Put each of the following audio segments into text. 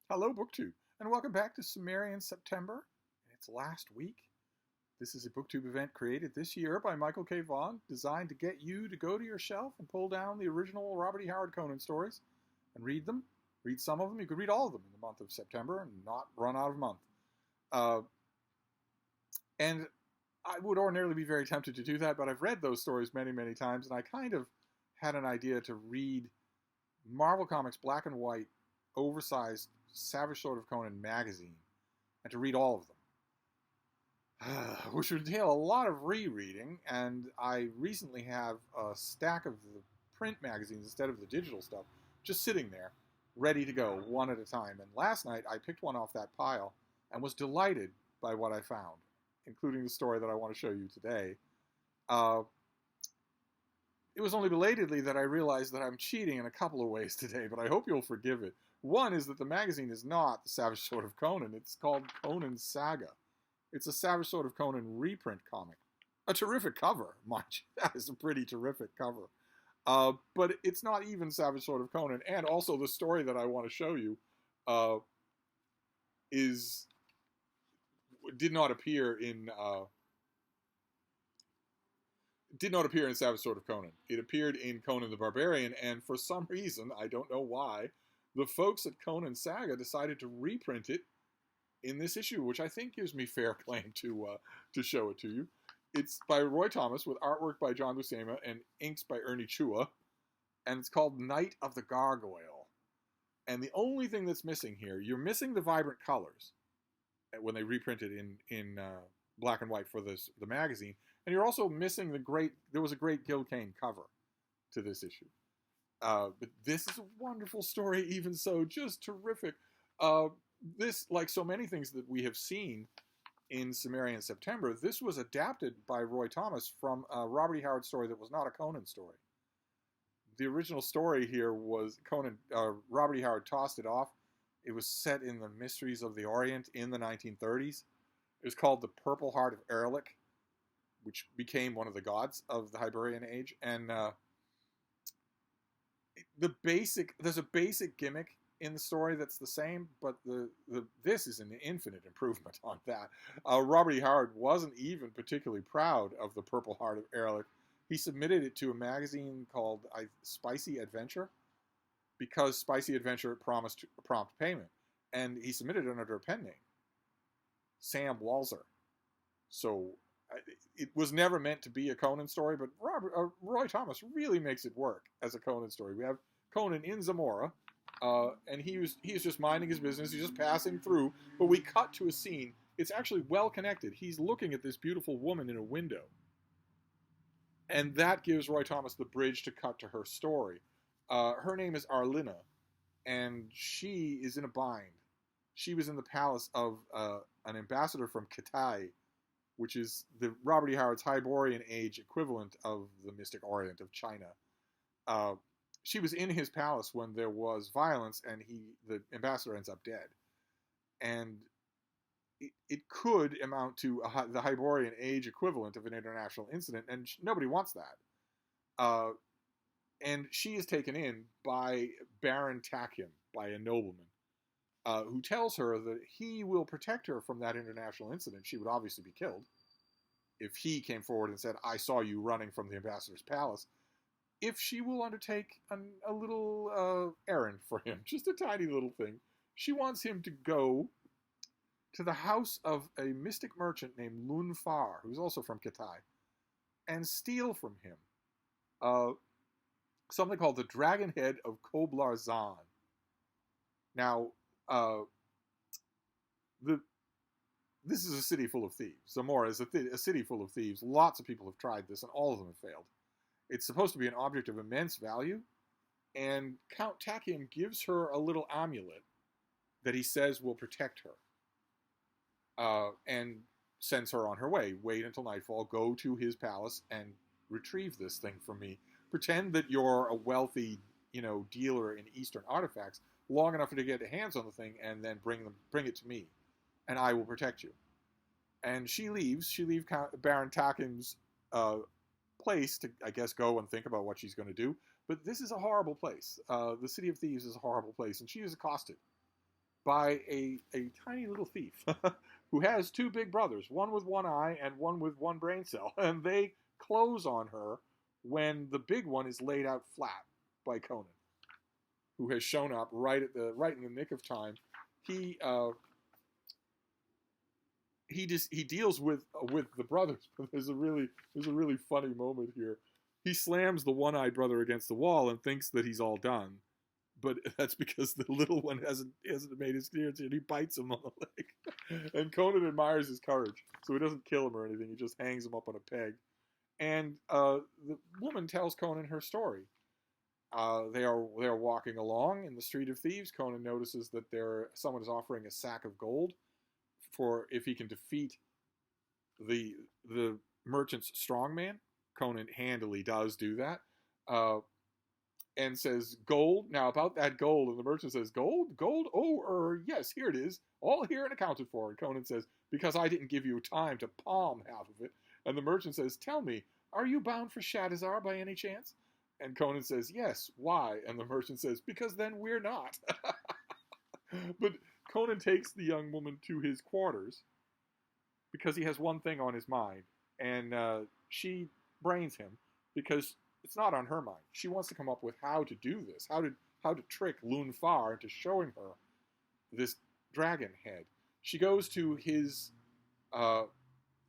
Hello, BookTube, and welcome back to Cimmerian September. It's last week. This is a BookTube event created this year by Michael K. Vaughan, designed to get you to go to your shelf and pull down the original Robert E. Howard Conan stories and read them. Read some of them. You could read all of them in the month of September and not run out of month. And I would ordinarily be very tempted to do that, but I've read those stories many, many times, and I kind of had an idea to read Marvel Comics black and white, oversized Savage Sword of Conan magazine, and to read all of them, which would entail a lot of rereading. And I recently have a stack of the print magazines instead of the digital stuff just sitting there, ready to go one at a time. And last night I picked one off that pile and was delighted by what I found, including the story that I want to show you today. It was only belatedly that I realized that I'm cheating in a couple of ways today, but I hope you'll forgive it. One is that the magazine is not The Savage Sword of Conan. It's called Conan Saga. It's a Savage Sword of Conan reprint comic. A terrific cover, mind you. That is a pretty terrific cover. But it's not even Savage Sword of Conan. And also the story that I want to show you did not appear in Savage Sword of Conan. It appeared in Conan the Barbarian, and for some reason, I don't know why, the folks at Conan Saga decided to reprint it in this issue, which I think gives me fair claim to show it to you. It's by Roy Thomas with artwork by John Buscema and inks by Ernie Chua, and it's called Night of the Gargoyle. And the only thing that's missing here, you're missing the vibrant colors when they reprinted in black and white for the magazine, and you're also missing there was a great Gil Kane cover to this issue. But this is a wonderful story, even so, just terrific. This, like so many things that we have seen in Cimmerian September, this was adapted by Roy Thomas from a Robert E. Howard story that was not a Conan story. The original story here was Robert E. Howard tossed it off. It was set in the Mysteries of the Orient in the 1930s. It was called The Purple Heart of Erlich, which became one of the gods of the Hyborian Age. And there's a basic gimmick in the story that's the same, but this is an infinite improvement on that. Robert E. Howard wasn't even particularly proud of The Purple Heart of Erlich. He submitted it to a magazine called Spicy Adventure, because Spicy Adventure promised prompt payment. And he submitted it under a pen name, Sam Walzer. So it was never meant to be a Conan story, but Roy Thomas really makes it work as a Conan story. We have Conan in Zamora, and he's just minding his business. He's just passing through, but we cut to a scene. It's actually well connected. He's looking at this beautiful woman in a window, and that gives Roy Thomas the bridge to cut to her story. Her name is Arlina, and she is in a bind. She was in the palace of an ambassador from Kitai, which is the Robert E. Howard's Hyborian Age equivalent of the Mystic Orient of China. She was in his palace when there was violence, and the ambassador ends up dead. And it could amount to the Hyborian Age equivalent of an international incident, and nobody wants that. And she is taken in by Baron Takim, by a nobleman, who tells her that he will protect her from that international incident. She would obviously be killed if he came forward and said, I saw you running from the ambassador's palace, if she will undertake a little errand for him, just a tiny little thing. She wants him to go to the house of a mystic merchant named Lun Far, who's also from Kitai, and steal from him something called the Dragon Head of Koblar Zan. Now, this is a city full of thieves. Zamora is a city full of thieves. Lots of people have tried this, and all of them have failed. It's supposed to be an object of immense value, and Count Takim gives her a little amulet that he says will protect her, and sends her on her way. Wait until nightfall, go to his palace, and retrieve this thing from me. Pretend that you're a wealthy, dealer in Eastern artifacts, long enough to get hands on the thing, and then bring it to me, and I will protect you. And she leaves. She leaves Baron Takim's place to, I guess, go and think about what she's going to do. But this is a horrible place. The City of Thieves is a horrible place, and she is accosted by a tiny little thief who has two big brothers, one with one eye and one with one brain cell. And they close on her when the big one is laid out flat by Conan, who has shown up right in the nick of time. He deals with the brothers, but there's a really funny moment here. He slams the one-eyed brother against the wall and thinks that he's all done, but that's because the little one hasn't made his clearance, and he bites him on the leg. And Conan admires his courage, so he doesn't kill him or anything. He just hangs him up on a peg. And the woman tells Conan her story. They are walking along in the Street of Thieves. Conan notices that someone is offering a sack of gold for if he can defeat the merchant's strongman. Conan handily does do that, and says, "Gold." Now about that gold, and the merchant says, "Gold? Oh, yes, here it is, all here and accounted for." And Conan says, "Because I didn't give you time to palm half of it." And the merchant says, "Tell me, are you bound for Shadizar by any chance?" And Conan says, "Yes, why?" And the merchant says, "Because then we're not." But Conan takes the young woman to his quarters because he has one thing on his mind, and she brains him because it's not on her mind. She wants to come up with how to do this, how to trick Lunfar into showing her this dragon head. She goes to his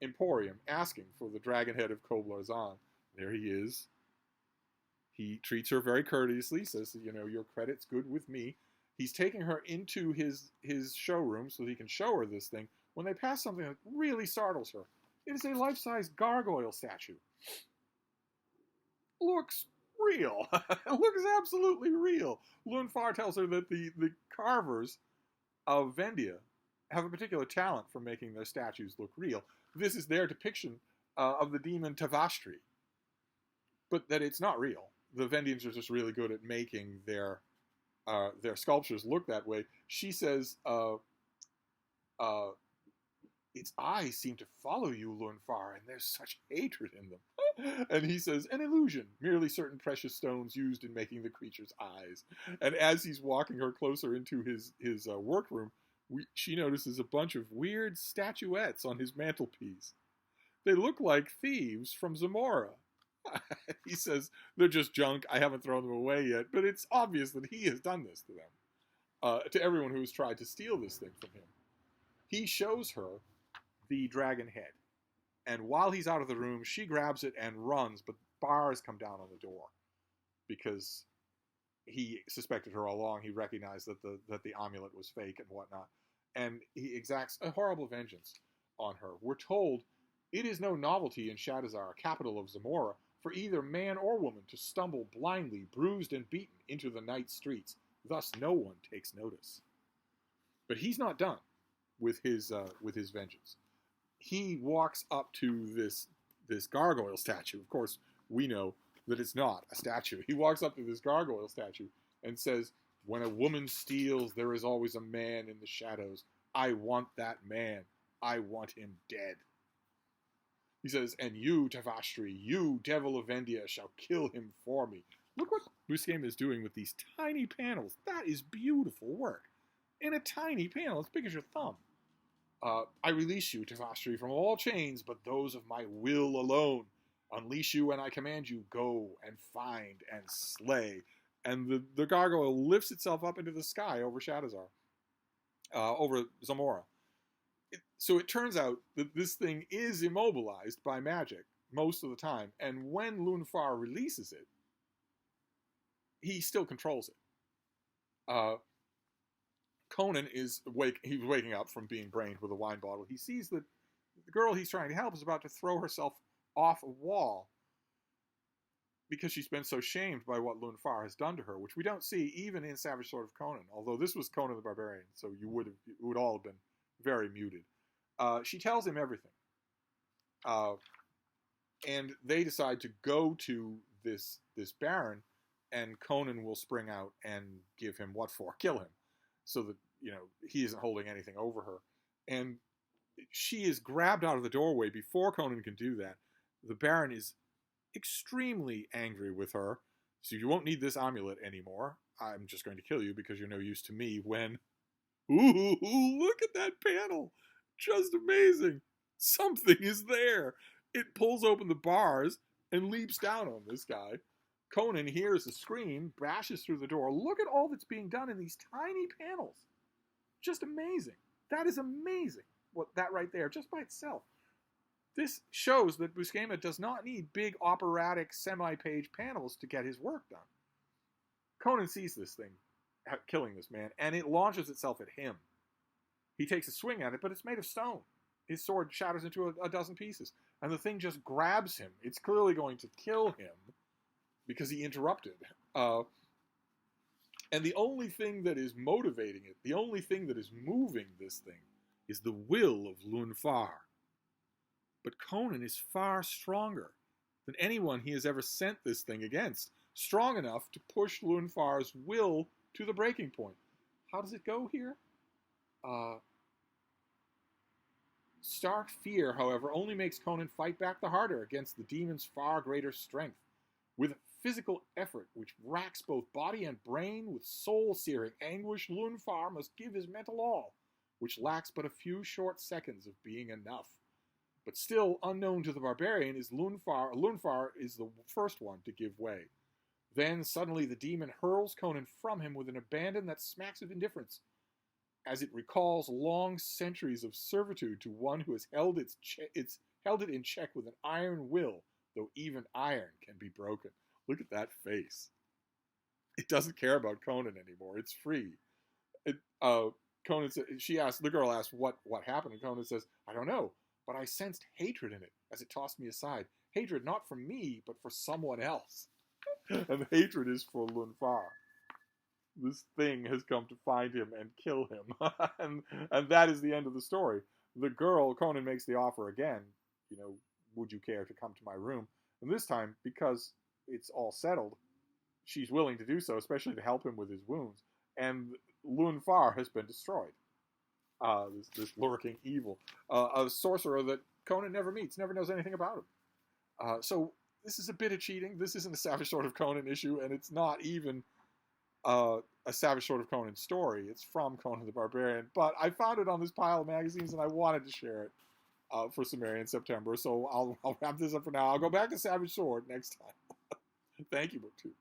emporium asking for the dragon head of Koblarzan. There he is. He treats her very courteously, says, "Your credit's good with me." He's taking her into his showroom so that he can show her this thing when they pass something that really startles her. It is a life-size gargoyle statue. Looks real. It looks absolutely real. Lunfar tells her that the carvers of Vendia have a particular talent for making their statues look real. This is their depiction of the demon Tavastri, but that it's not real. The Vendians are just really good at making their sculptures look that way. She says, "Its eyes seem to follow you, Lunfar, and there's such hatred in them." And he says, "An illusion, merely certain precious stones used in making the creature's eyes." And as he's walking her closer into his workroom, she notices a bunch of weird statuettes on his mantelpiece. They look like thieves from Zamora. He says, "They're just junk. I haven't thrown them away yet, but it's obvious that he has done this to them, to everyone who has tried to steal this thing from him." He shows her the dragon head, and while he's out of the room, she grabs it and runs, but bars come down on the door because he suspected her all along. He recognized that the amulet was fake and whatnot, and he exacts a horrible vengeance on her. We're told it is no novelty in Shadizar, capital of Zamora, for either man or woman to stumble blindly, bruised and beaten, into the night streets. Thus no one takes notice. But he's not done with his vengeance. He walks up to this gargoyle statue. Of course, we know that it's not a statue. He walks up to this gargoyle statue and says, "When a woman steals, there is always a man in the shadows. I want that man. I want him dead." He says, "And you, Tavastri, you, devil of Vendia, shall kill him for me." Look what Buscema is doing with these tiny panels. That is beautiful work. In a tiny panel, as big as your thumb. "I release you, Tavastri, from all chains, but those of my will alone. Unleash you, and I command you, go and find and slay." And the gargoyle lifts itself up into the sky over Shadizar, over Zamora. So it turns out that this thing is immobilized by magic most of the time, and when Lunfar releases it, he still controls it. Conan he's waking up from being brained with a wine bottle. He sees that the girl he's trying to help is about to throw herself off a wall because she's been so shamed by what Lunfar has done to her, which we don't see even in Savage Sword of Conan, although this was Conan the Barbarian, so it would all have been very muted. She tells him everything. And they decide to go to this baron, and Conan will spring out and give him what for? Kill him. So that, he isn't holding anything over her. And she is grabbed out of the doorway before Conan can do that. The baron is extremely angry with her. "So you won't need this amulet anymore. I'm just going to kill you because you're no use to me," when Ooh, look at that panel. Just amazing. Something is there. It pulls open the bars and leaps down on this guy. Conan hears the scream, bashes through the door. Look at all that's being done in these tiny panels. Just amazing. That is amazing. What that right there, just by itself. This shows that Buscema does not need big operatic semi-page panels to get his work done. Conan sees this thing killing this man, and it launches itself at him. He takes a swing at it, but it's made of stone. His sword shatters into a dozen pieces, and the thing just grabs him. It's clearly going to kill him because he interrupted. And the only thing that is motivating it, the only thing that is moving this thing, is the will of Lunfar. But Conan is far stronger than anyone he has ever sent this thing against. Strong enough to push Lunfar's will to the breaking point. How does it go here? Stark fear, however, only makes Conan fight back the harder against the demon's far greater strength. With physical effort, which racks both body and brain with soul-searing anguish, Lunfar must give his mental all, which lacks but a few short seconds of being enough. But still, unknown to the barbarian, is Lunfar is the first one to give way. Then, suddenly, the demon hurls Conan from him with an abandon that smacks of indifference, as it recalls long centuries of servitude to one who has held it in check with an iron will, though even iron can be broken. Look at that face. It doesn't care about Conan anymore. It's free. Conan says, the girl asks what happened, and Conan says, I don't know, but I sensed hatred in it as it tossed me aside. Hatred not for me, but for someone else. And the hatred is for Lunfar. This thing has come to find him and kill him. and that is the end of the story. The girl, Conan makes the offer again, would you care to come to my room? And this time, because it's all settled, she's willing to do so, especially to help him with his wounds. And Lunfar has been destroyed. This lurking evil. A sorcerer that Conan never meets, never knows anything about him. So this is a bit of cheating. This isn't a Savage Sword of Conan issue, and it's not even a Savage Sword of Conan story. It's from Conan the Barbarian. But I found it on this pile of magazines, and I wanted to share it for Cimmerian September. So I'll wrap this up for now. I'll go back to Savage Sword next time. Thank you, BookTube.